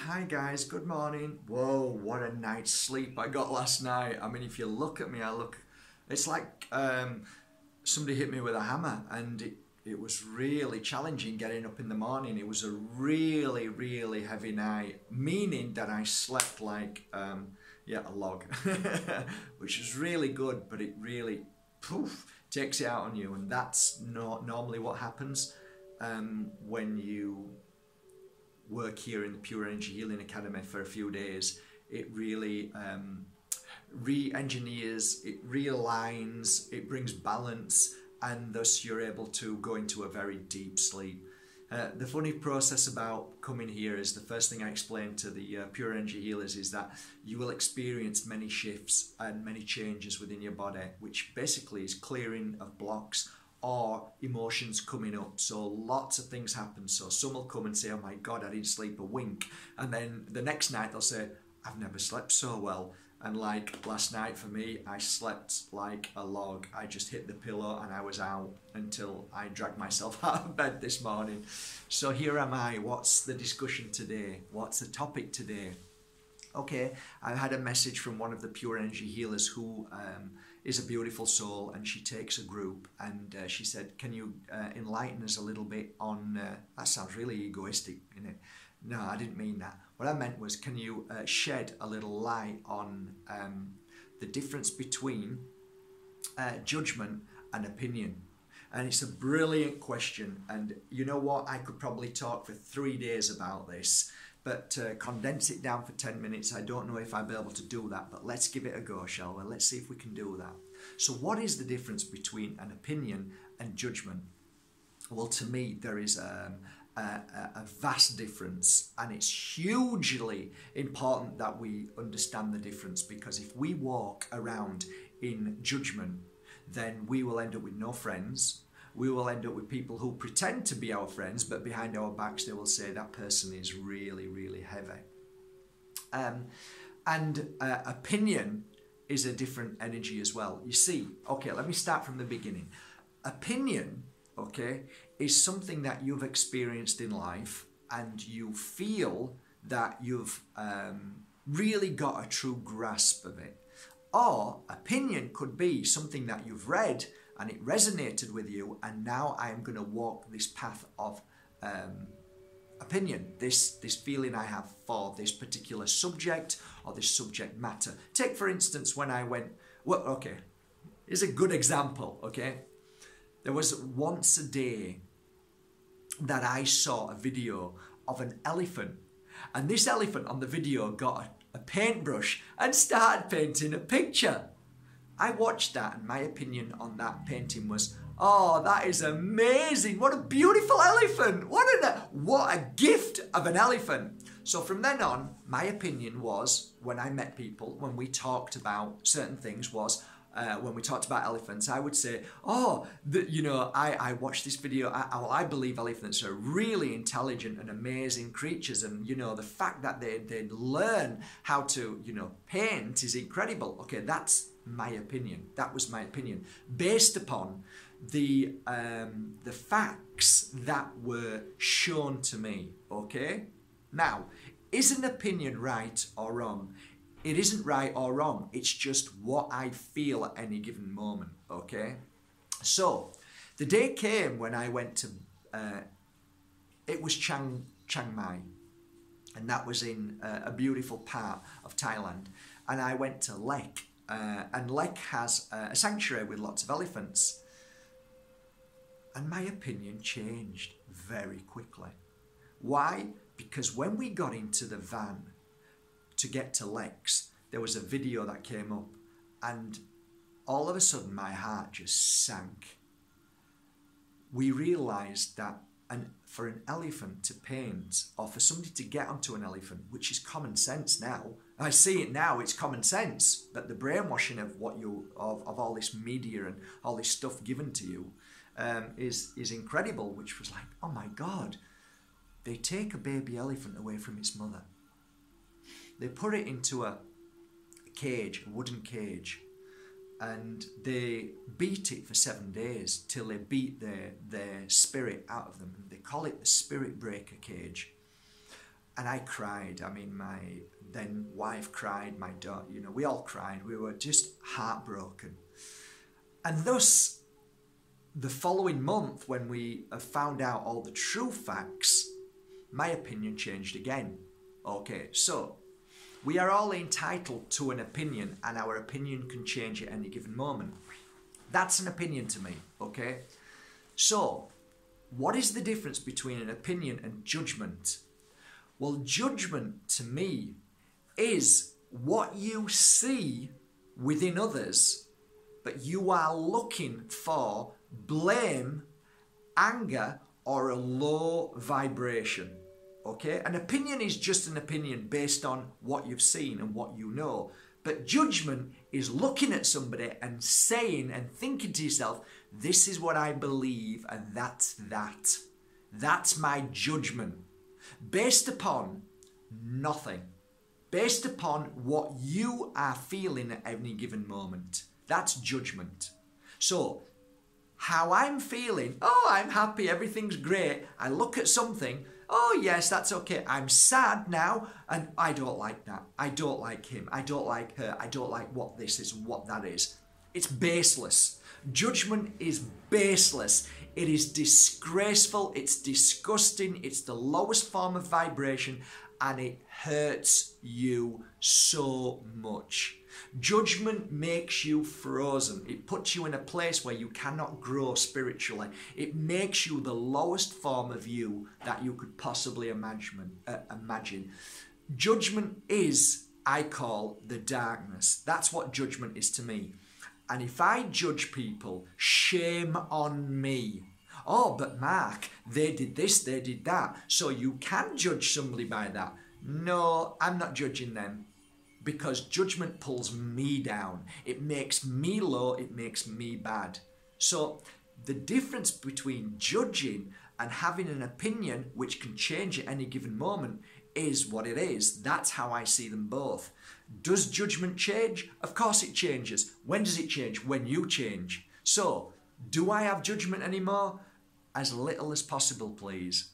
Hi guys, good morning. Whoa, what a night's sleep I got last night. I mean, if you look at me, it's like somebody hit me with a hammer, and it was really challenging getting up in the morning. It was a really, really heavy night, meaning that I slept like, a log, which is really good, but it really, takes it out on you, and that's not normally what happens when you work here in the Pure Energy Healing Academy for a few days. It really re-engineers, it realigns, it brings balance, and thus you're able to go into a very deep sleep. The funny process about coming here is the first thing I explain to the Pure Energy Healers is that you will experience many shifts and many changes within your body, which basically is clearing of blocks or emotions coming up. So lots of things happen. So some will come and say, oh my God, I didn't sleep a wink. And then the next night they'll say, I've never slept so well. And like last night for me, I slept like a log. I just hit the pillow and I was out until I dragged myself out of bed this morning. So here am I. What's the discussion today? What's the topic today? Okay, I had a message from one of the Pure Energy Healers who is a beautiful soul, and she takes a group, and she said, can you enlighten us a little bit on, that sounds really egoistic, innit? No, I didn't mean that. What I meant was, can you shed a little light on the difference between judgment and opinion? And it's a brilliant question, and you know what, I could probably talk for 3 days about this, but condense it down for 10 minutes, I don't know if I'll be able to do that, but let's give it a go, shall we? Let's see if we can do that. So what is the difference between an opinion and judgment? Well, to me, there is a vast difference, and it's hugely important that we understand the difference, because if we walk around in judgment, then we will end up with no friends. We will end up with people who pretend to be our friends, but behind our backs they will say that person is really, really heavy. Opinion is a different energy as well. You see, okay, let me start from the beginning. Opinion, okay, is something that you've experienced in life, and you feel that you've really got a true grasp of it. Or opinion could be something that you've read and it resonated with you, and now I am going to walk this path of opinion, this feeling I have for this particular subject or this subject matter. Take for instance when I went, well, okay, here's a good example, okay? There was once a day that I saw a video of an elephant, and this elephant on the video got a paintbrush and started painting a picture. I watched that, and my opinion on that painting was, oh, that is amazing. What a beautiful elephant. What a gift of an elephant. So from then on, my opinion was, when I met people, when we talked about certain things, was, when we talked about elephants, I would say, oh, I watched this video. I believe elephants are really intelligent and amazing creatures. And, the fact that they learn how to, paint is incredible. Okay, that's my opinion. That was my opinion based upon the facts that were shown to me. Okay, now, is an opinion right or wrong? It isn't right or wrong. It's just what I feel at any given moment. Okay, so the day came when I went to it was Chiang Mai, and that was in a beautiful part of Thailand, and I went to Lek. And Lek has a sanctuary with lots of elephants. And my opinion changed very quickly. Why? Because when we got into the van to get to Lek's, there was a video that came up, and all of a sudden my heart just sank. We realised that for an elephant to paint, or for somebody to get onto an elephant, which is common sense now, I see it now, it's common sense, but the brainwashing of of all this media and all this stuff given to you is incredible, which was like, oh my God, they take a baby elephant away from its mother. They put it into a cage, a wooden cage, and they beat it for 7 days till they beat their spirit out of them. They call it the spirit breaker cage. And I cried. I mean, my then wife cried, my daughter, you know, we all cried. We were just heartbroken. And thus, the following month, when we found out all the true facts, my opinion changed again. Okay, so we are all entitled to an opinion, and our opinion can change at any given moment. That's an opinion to me, okay? So, what is the difference between an opinion and judgment? Well, judgment to me is what you see within others, but you are looking for blame, anger, or a low vibration. Okay? An opinion is just an opinion based on what you've seen and what you know. But judgment is looking at somebody and saying and thinking to yourself, this is what I believe and that's that. That's my judgment. Based upon nothing. Based upon what you are feeling at any given moment. That's judgment. So, how I'm feeling, oh, I'm happy, everything's great. I look at something, oh yes, that's okay. I'm sad now and I don't like that. I don't like him. I don't like her. I don't like what this is and what that is. It's baseless. Judgment is baseless. It is disgraceful. It's disgusting. It's the lowest form of vibration and it hurts you so much. Judgment makes you frozen. It puts you in a place where you cannot grow spiritually. It makes you the lowest form of you that you could possibly imagine. Judgment is, I call, the darkness. That's what judgment is to me. And if I judge people, shame on me. Oh, but Mark, they did this, they did that. So you can judge somebody by that. No, I'm not judging them. Because judgment pulls me down. It makes me low, it makes me bad. So the difference between judging and having an opinion which can change at any given moment is what it is. That's how I see them both. Does judgment change? Of course it changes. When does it change? When you change. So, do I have judgment anymore? As little as possible, please.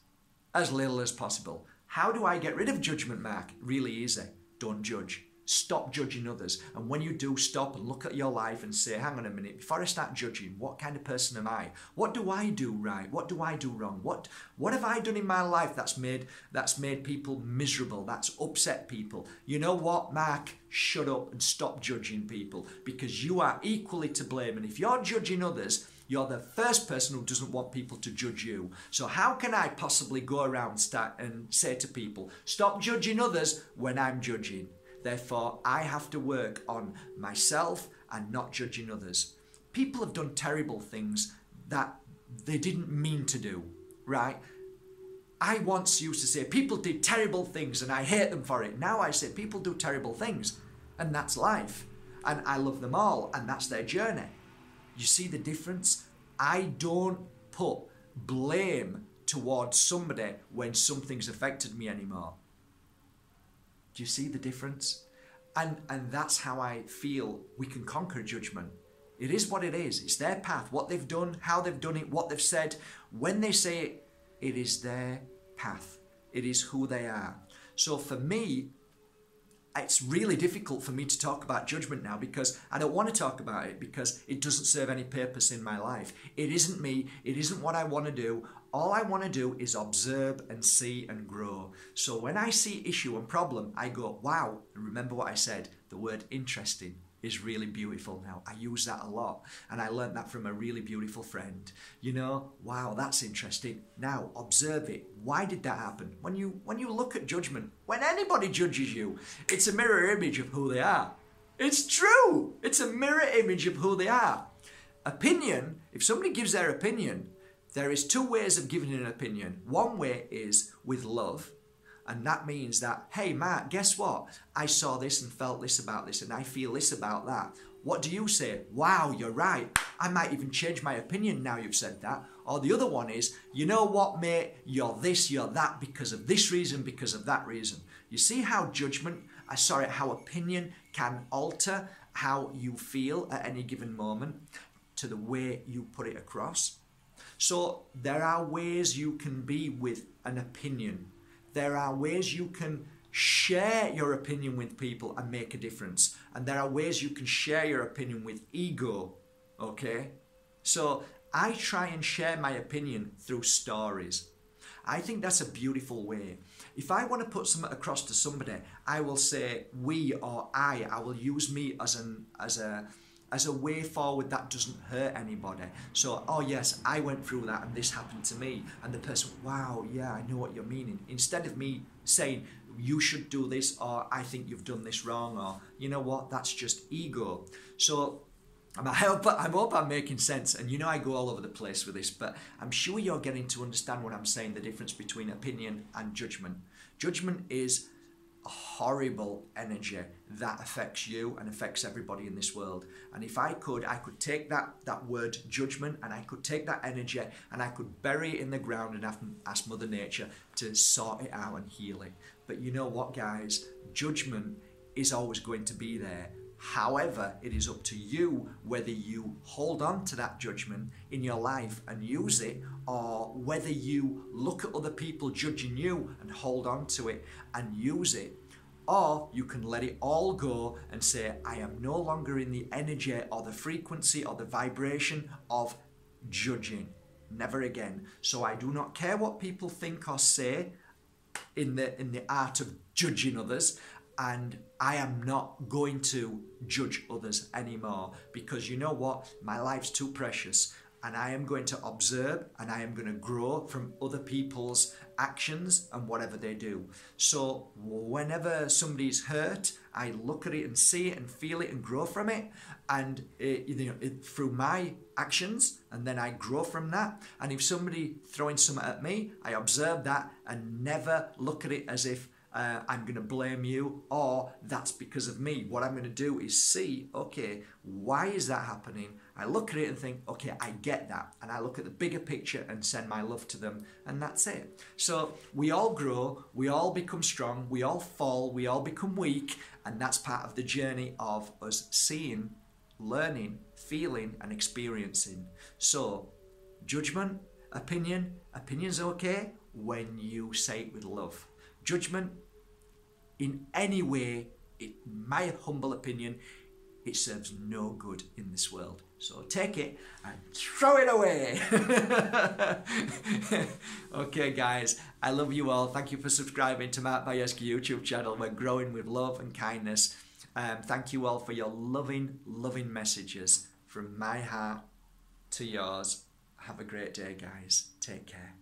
As little as possible. How do I get rid of judgment, Mark? Really easy. Don't judge. Stop judging others. And when you do, stop and look at your life and say, hang on a minute, before I start judging, what kind of person am I? What do I do right? What do I do wrong? What have I done in my life that's made people miserable, that's upset people? You know what, Mark? Shut up and stop judging people because you are equally to blame. And if you're judging others, you're the first person who doesn't want people to judge you. So how can I possibly go around and say to people, stop judging others when I'm judging? Therefore, I have to work on myself and not judging others. People have done terrible things that they didn't mean to do, right? I once used to say people did terrible things and I hate them for it. Now I say people do terrible things and that's life. And I love them all and that's their journey. You see the difference? I don't put blame towards somebody when something's affected me anymore. Do you see the difference? And that's how I feel we can conquer judgment. It is what it is. It's their path. What they've done, how they've done it, what they've said. When they say it, it is their path. It is who they are. So for me, it's really difficult for me to talk about judgment now because I don't want to talk about it because it doesn't serve any purpose in my life. It isn't me. It isn't what I want to do. All I want to do is observe and see and grow. So when I see issue and problem, I go, wow. And remember what I said, the word interesting is really beautiful now. I use that a lot. And I learned that from a really beautiful friend. You know, wow, that's interesting. Now, observe it. Why did that happen? When you look at judgment, when anybody judges you, it's a mirror image of who they are. It's true. It's a mirror image of who they are. Opinion, if somebody gives their opinion, there is two ways of giving an opinion. One way is with love. And that means that, hey, Mark, guess what? I saw this and felt this about this and I feel this about that. What do you say? Wow, you're right. I might even change my opinion now you've said that. Or the other one is, you know what, mate? You're this, you're that because of this reason, because of that reason. You see how how opinion can alter how you feel at any given moment to the way you put it across? So there are ways you can be with an opinion. There are ways you can share your opinion with people and make a difference. And there are ways you can share your opinion with ego. Okay? So I try and share my opinion through stories. I think that's a beautiful way. If I want to put something across to somebody, I will say we or I will use me as a way forward that doesn't hurt anybody. So, oh yes, I went through that and this happened to me. And the person, wow, yeah, I know what you're meaning. Instead of me saying, you should do this, or I think you've done this wrong, or you know what, that's just ego. So I hope I'm making sense, and you know I go all over the place with this, but I'm sure you're getting to understand what I'm saying, the difference between opinion and judgment. Judgment is a horrible energy that affects you and affects everybody in this world. And if I could take that word judgment, and I could take that energy and I could bury it in the ground and ask Mother Nature to sort it out and heal it. But you know what, guys? Judgment is always going to be there. However, it is up to you whether you hold on to that judgment in your life and use it, or whether you look at other people judging you and hold on to it and use it. Or you can let it all go and say, I am no longer in the energy or the frequency or the vibration of judging. Never again. So I do not care what people think or say in the art of judging others. And I am not going to judge others anymore, because you know what? My life's too precious, and I am going to observe and I am going to grow from other people's actions and whatever they do. So whenever somebody's hurt, I look at it and see it and feel it and grow from it, and through my actions, and then I grow from that. And if somebody throwing something at me, I observe that and never look at it as if I'm going to blame you or that's because of me. What I'm going to do is see, okay, why is that happening? I look at it and think, okay, I get that. And I look at the bigger picture and send my love to them, and that's it. So we all grow, we all become strong, we all fall, we all become weak, and that's part of the journey of us seeing, learning, feeling, and experiencing. So judgment, opinion's okay when you say it with love. Judgment, in any way, in my humble opinion, it serves no good in this world. So take it and throw it away. Okay, guys, I love you all. Thank you for subscribing to Mark Bajerski YouTube channel. We're growing with love and kindness. Thank you all for your loving, loving messages from my heart to yours. Have a great day, guys. Take care.